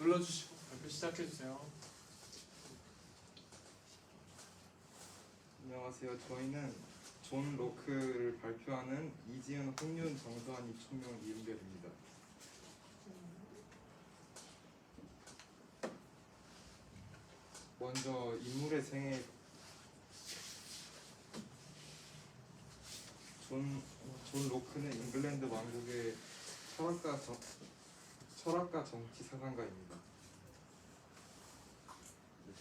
불러주시고 발표 시작해주세요. 안녕하세요. 저희는 존 로크를 발표하는 이지은, 홍윤, 정수환, 이충명, 이은별입니다. 먼저 인물의 생애. 존 로크는 잉글랜드 왕국의 철학가 정치 사상가입니다.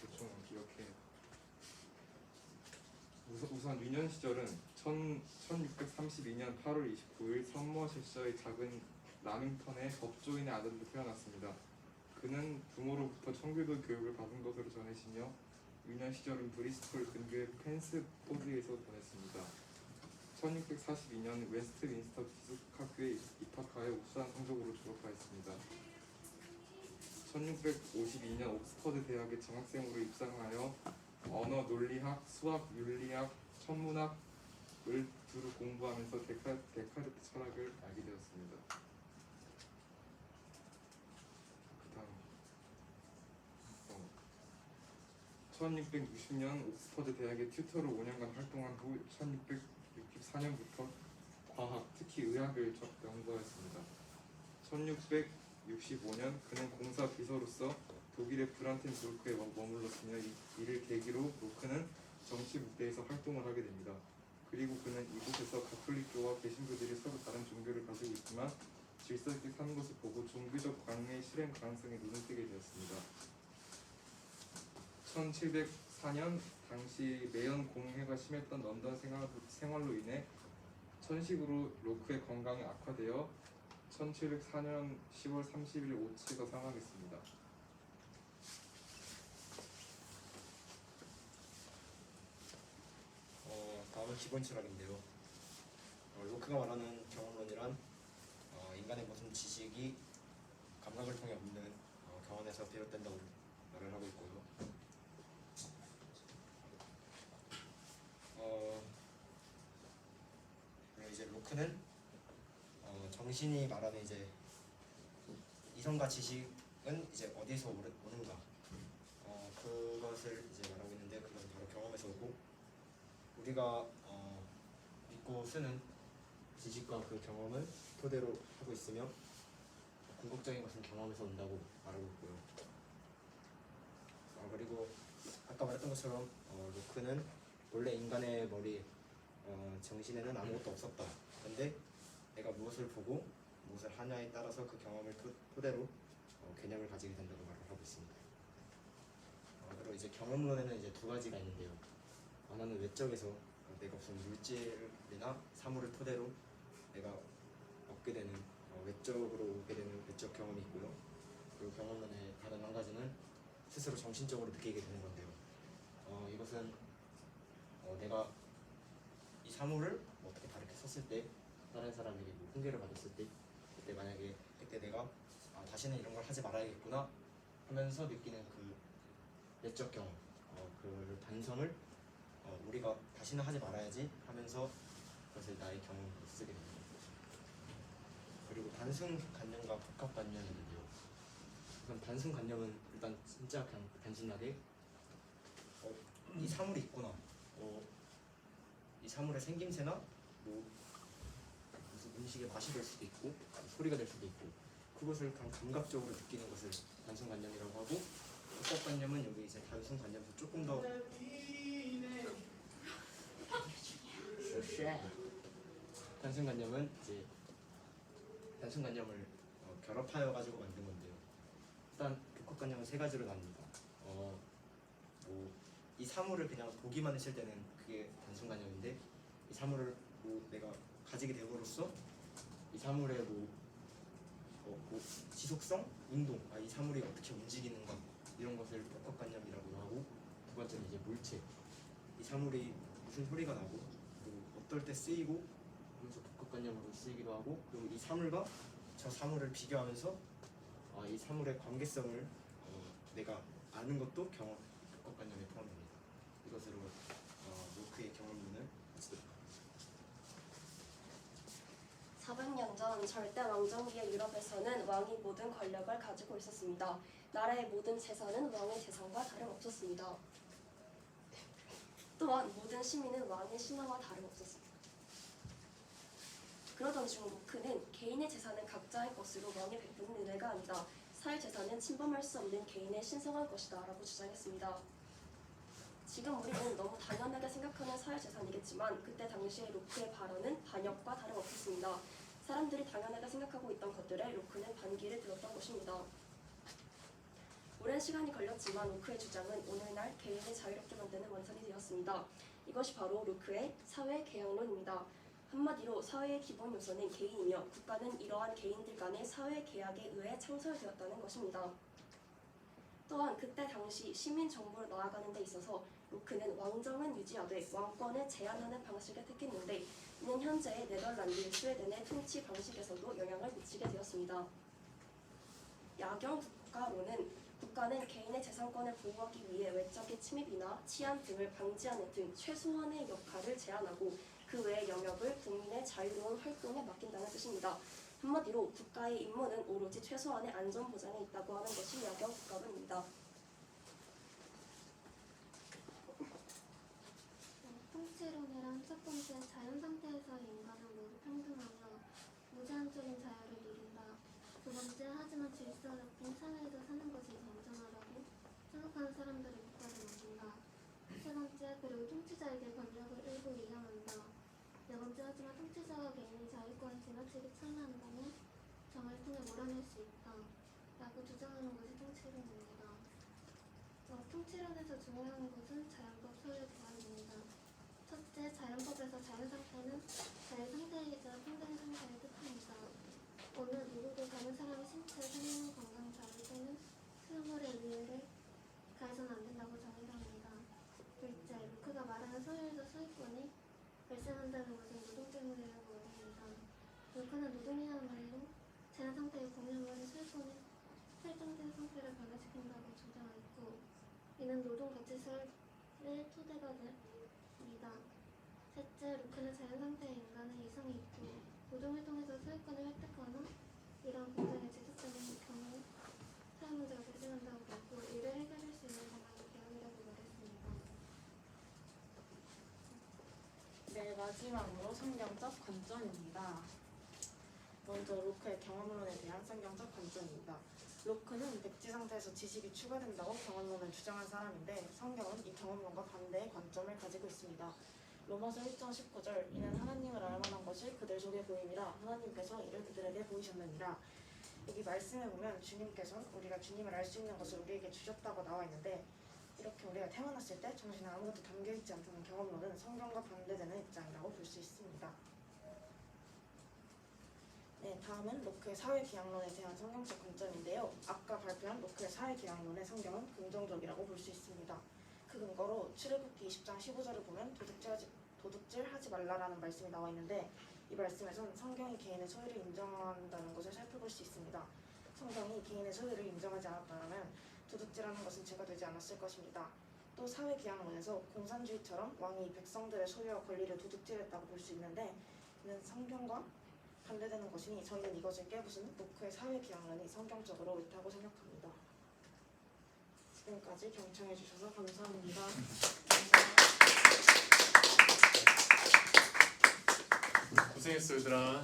대충 기억해. 우선 유년 시절은 1632년 8월 29일 서머실셔의 작은 라밍턴의 법조인의 아들로 태어났습니다. 그는 부모로부터 청교도 교육을 받은 것으로 전해지며 유년 시절은 브리스톨 근교의 펜스포드에서 보냈습니다. 1642년 웨스트민스터 기숙학교에 입학하여 우수한 성적으로 졸업하였습니다. 1652년 옥스퍼드 대학에 장학생으로 입상하여 언어, 논리학, 수학, 윤리학, 천문학을 두루 공부하면서 데카르트 철학을 알게 되었습니다. 그 다음 1660년 옥스퍼드 대학의 튜터로 5년간 활동한 후 1664년부터 과학, 특히 의학을 연구하였습니다. 1665년 그는 공사 비서로서 독일의 브란텐부르크에 머물렀으며 이를 계기로 로크는 정치 무대에서 활동을 하게 됩니다. 그리고 그는 이곳에서 가톨릭교와 개신교들이 서로 다른 종교를 가지고 있지만 질서 있게 사는 것을 보고 종교적 광해의 실행 가능성에 눈을 뜨게 되었습니다. 1704년 당시 매연 공해가 심했던 런던 생활로 인해 천식으로 로크의 건강이 악화되어 1704년 10월 30일 오치가 사망했습니다. 다음은 기본 철학인데요. 로크가 말하는 경험론이란 인간의 모든 지식이 감각을 통해 얻는 경험에서 비롯된다고 말을 하고 있고요. 그리고 이제 로크는 정신이 말하는 이제 이성과 지식은 이제 어디서 오는가 그것을 이제 말하고 있는데 그건 바로 경험에서 오고 우리가 믿고 쓰는 지식과 그 경험을 토대로 하고 있으며 궁극적인 것은 경험에서 온다고 말하고 있고요. 그리고 아까 말했던 것처럼 로크는 원래 인간의 머리 정신에는 아무것도 없었다. 그런데 내가 무엇을 보고 무엇을 하냐에 따라서 그 경험을 토대로 개념을 가지게 된다고 말을 하고 있습니다. 그리고 이제 경험론에는 이제 두 가지가 있는데요. 하나는 외적에서 내가 무슨 물질이나 사물을 토대로 내가 얻게 되는 외적으로 오게 되는 외적 경험이 있고요. 그리고 경험론의 다른 한 가지는 스스로 정신적으로 느끼게 되는 건데요. 이것은 내가 이 사물을 어떻게 다르게 썼을 때 다른 사람에게 뭐 훈계를 받았을 때 그때 만약에 그때 내가 다시는 이런 걸 하지 말아야겠구나 하면서 느끼는 그 내적 경험 그 반성을 우리가 다시는 하지 말아야지 하면서 그것을 나의 경험으로 쓰게 됩니다. 그리고 단순관념과 복합관념인데요. 우선 단순관념은 일단 진짜 그냥 단순하게 이 사물이 있구나 이 사물의 생김새나 뭐 무슨 음식의 맛이 될 수도 있고 소리가 될 수도 있고 그것을 그냥 감각적으로 느끼는 것을 단순관념이라고 하고 복합관념은 여기 이제 단순관념에서 조금 더 단순관념은 이제 단순관념을 결합하여 가지고 만든 건데요. 일단 복합관념은 세 가지로 나뉩니다. 이 사물을 그냥 보기만 했을 때는 그게 단순관념인데 이 사물을 뭐 내가 가지게 됨으로써 이 사물의 뭐 지속성, 운동, 이 사물이 어떻게 움직이는가 이런 것을 복합관념이라고 하고 두 번째는 이제 물체, 이 사물이 무슨 소리가 나고 또 어떨 때 쓰이고 하면서 복합관념으로 쓰이기도 하고 그리고 이 사물과 저 사물을 비교하면서 이 사물의 관계성을 내가 아는 것도 복합관념에 포함됩니다. 이것으로 로크의 경험론을 마치도록 하겠습니다. 400년 전 절대 왕정기의 유럽에서는 왕이 모든 권력을 가지고 있었습니다. 나라의 모든 재산은 왕의 재산과 다름없었습니다. 또한 모든 시민은 왕의 신하와 다름없었습니다. 그러던 중 로크는 개인의 재산은 각자의 것으로 왕이 베푸는 은혜가 아니다. 사회 재산은 침범할 수 없는 개인의 신성한 것이다 라고 주장했습니다. 지금 우리는 너무 당연하게 생각하는 사회 재산이겠지만 그때 당시의 로크의 발언은 반역과 다름없었습니다. 사람들이 당연하게 생각하고 있던 것들에 로크는 반기를 들었던 것입니다. 오랜 시간이 걸렸지만 로크의 주장은 오늘날 개인을 자유롭게 만드는 원천이 되었습니다. 이것이 바로 로크의 사회계약론입니다. 한마디로 사회의 기본 요소는 개인이며 국가는 이러한 개인들 간의 사회 계약에 의해 창설되었다는 것입니다. 또한 그때 당시 시민 정부로 나아가는 데 있어서 로크는 왕정은 유지하되 왕권을 제한하는 방식을 택했는데 이는 현재의 네덜란드, 스웨덴의 통치 방식에서도 영향을 미치게 되었습니다. 야경 국가로는 국가는 개인의 재산권을 보호하기 위해 외적의 침입이나 치안 등을 방지하는 등 최소한의 역할을 제한하고 그 외의 영역을 국민의 자유로운 활동에 맡긴다는 뜻입니다. 한마디로 국가의 임무는 오로지 최소한의 안전 보장에 있다고 하는 것이 야경 국가론입니다. 통치론이란 첫 번째, 자연 상태에서의 인간은 모두 평등하며 무제한적인 자유를 누린다. 두 번째, 하지만 질서 잡힌 사회에서 사는 것이 정정하라고 생각하는 사람들의 국가를 만든다. 세 번째, 그리고 통치자에게 권력을 일부 이양한다. 네 번째, 하지만 통치자가 개인의 자유권을 지나치게 침해한다면 정을 통해 몰아낼 수 있다. 라고 주장하는 것이 통치론입니다. 통치론에서 중요한 것은 자연법 소유 대안입니다. 첫째, 자연법에서 자연상태는 자유상태이자 평등의 상태를 뜻합니다. 어느 누구도 다른 사람의 신체, 생명, 건강, 자유 또는 수용물의 위해를 가해서는 안 된다고 정의합니다. 둘째, 로크가 말하는 소유에서 소유권이 발생한다는 것은 노동 때문이라고 말합니다. 로크는 노동이야말로 제한 상태의 공유물의 소유권이 설정된 상태를 변화시킨다고 주장했고 이는 노동 가치설의 토대가 됩니다. 셋째, 로크는 자연상태의 인간은 이성이 있고 노동을 통해서 소유권을 획득하거나 이러한 공정에 지속되는 경우 사회 문제가 발생한다고 보고 이를 해결할 수 있는 방안이 개혁이라고 말했습니다. 네, 마지막으로 성경적 관점입니다. 먼저 로크의 경험론에 대한 성경적 관점입니다. 로크는 백지 상태에서 지식이 추가된다고 경험론을 주장한 사람인데 성경은 이 경험론과 반대의 관점을 가지고 있습니다. 로마서 1장 19절 이는 하나님을 알만한 것이 그들 속에 보임이라 하나님께서 이를 그들에게 보이셨느니라. 여기 말씀에 보면 주님께서 우리가 주님을 알 수 있는 것을 우리에게 주셨다고 나와 있는데 이렇게 우리가 태어났을 때 정신에 아무것도 담겨있지 않다는 경험론은 성경과 반대되는 입장이라고 볼 수 있습니다. 네, 다음은 로크의 사회계약론에 대한 성경적 관점인데요. 아까 발표한 로크의 사회계약론의 성경은 긍정적이라고 볼 수 있습니다. 그 근거로 출애굽기 20장 15절을 보면 도둑질하지 말라라는 말씀이 나와 있는데 이 말씀에선 성경이 개인의 소유를 인정한다는 것을 살펴볼 수 있습니다. 성경이 개인의 소유를 인정하지 않았다면 도둑질하는 것은 죄가 되지 않았을 것입니다. 또 사회계약론에서 공산주의처럼 왕이 백성들의 소유와 권리를 도둑질했다고 볼 수 있는데 이는 성경과 반대되는 것이니 저희는 이것을 깨부수는 로크의 사회계약론이 성경적으로 옳다고 생각합니다. 지금까지 경청해 주셔서 감사합니다. 고생했어 얘들아.